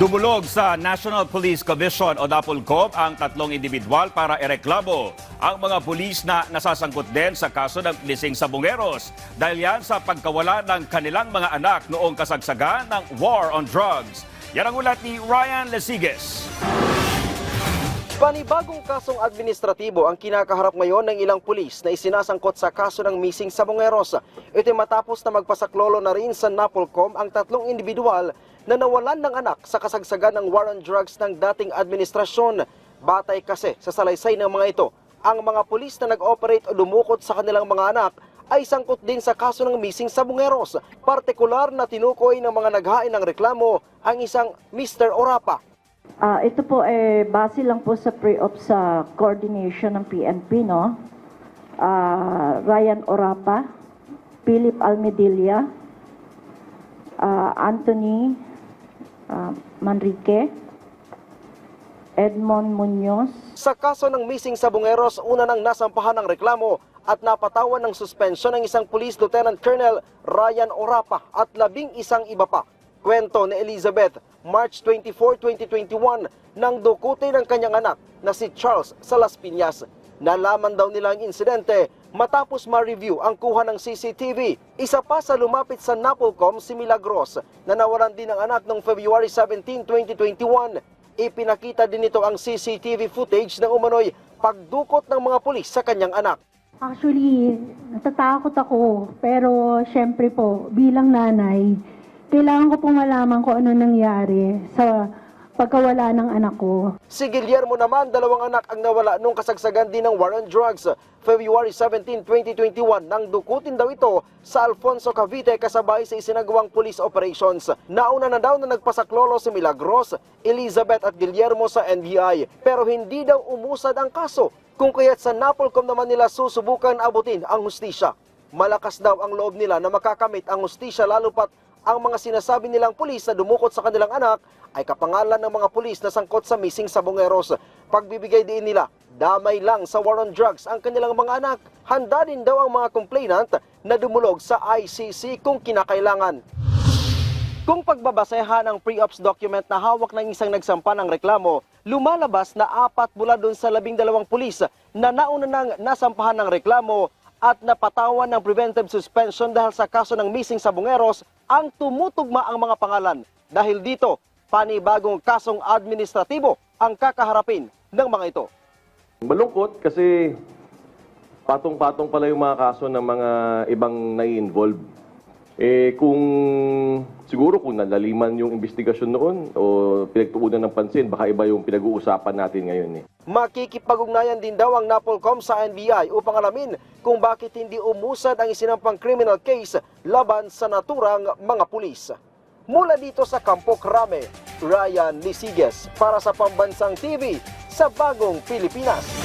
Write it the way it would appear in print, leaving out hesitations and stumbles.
Dumulog sa National Police Commission o NAPOLCOM ang tatlong individual para ireklamo ang mga pulis na nasasangkot din sa kaso ng missing sabongeros dahil yan sa pagkawala ng kanilang mga anak noong kasagsagan ng war on drugs. Yan ang ulat ni Ryan Lesiges. Panibagong kasong administratibo ang kinakaharap ngayon ng ilang pulis na isinasangkot sa kaso ng missing sabongeros. Ito matapos na magpasaklolo na rin sa NAPOLCOM ang tatlong individual na nawalan ng anak sa kasagsagan ng war on drugs ng dating administrasyon. Batay kasi sa salaysay ng mga ito, ang mga pulis na nag-operate o dumukot sa kanilang mga anak ay sangkot din sa kaso ng missing sabongeros. Partikular na tinukoy ng mga naghain ng reklamo ang isang Mr. Orapa. Ito po base lang po sa pre-op sa coordination ng PNP, no? Ryan Orapa, Philip Almedilla, Anthony Manrique, Edmond Munoz. Sa kaso ng missing sabongeros, una nang nasampahan ng reklamo at napatawan ng suspensyon ng isang Police Lieutenant Colonel Ryan Orapa at 11 iba pa. Kwento ni Elizabeth, March 24, 2021, nang dukutin ng kanyang anak na si Charles sa Las Piñas. Nalaman daw nila ang insidente matapos ma-review ang kuha ng CCTV. Isa pa sa lumapit sa NAPOLCOM si Milagros na nawalan din ng anak noong February 17, 2021. Ipinakita din nito ang CCTV footage ng umano'y pagdukot ng mga pulis sa kanyang anak. Actually, natatakot ako, pero syempre po, bilang nanay, kailangan ko pong malaman kung ano nangyari sa pagkawala ng anak ko. Si Guillermo naman, 2 anak ang nawala nung kasagsagan din ng war on drugs. February 17, 2021, nang dukutin daw ito sa Alfonso, Cavite kasabay sa isinagawang police operations. Nauna na daw na nagpasaklolo si Milagros, Elizabeth at Guillermo sa NBI, pero hindi daw umusad ang kaso, kung kaya't sa NAPOLCOM naman nila susubukan abutin ang hustisya. Malakas daw ang loob nila na makakamit ang hustisya lalo pat ang mga sinasabi nilang pulis na dumukot sa kanilang anak ay kapangalan ng mga pulis na sangkot sa missing sabongeros. Pagbibigay din nila, damay lang sa war on drugs ang kanilang mga anak. Handa din daw ang mga complainant na dumulog sa ICC kung kinakailangan. Kung pagbabasehan ang pre-ops document na hawak ng isang nagsampa ng reklamo, lumalabas na 4 mula doon sa 12 pulis na nauna nang nasampahan ng reklamo at napatawan ng preventive suspension dahil sa kaso ng missing sabongeros ang tumutugma ang mga pangalan. Dahil dito, panibagong kasong administratibo ang kakaharapin ng mga ito. Malungkot kasi patong-patong pala yung mga kaso ng mga ibang nai-involve. Kung siguro kung nalaliman yung investigasyon noon o pinagtuunan ng pansin, baka iba yung pinag-uusapan natin ngayon. Makikipag-ugnayan din daw ang NAPOLCOM sa NBI upang alamin kung bakit hindi umusad ang isinampang criminal case laban sa naturang mga pulis. Mula dito sa Campo Crame, Ryan Lesiges para sa Pambansang TV sa Bagong Pilipinas.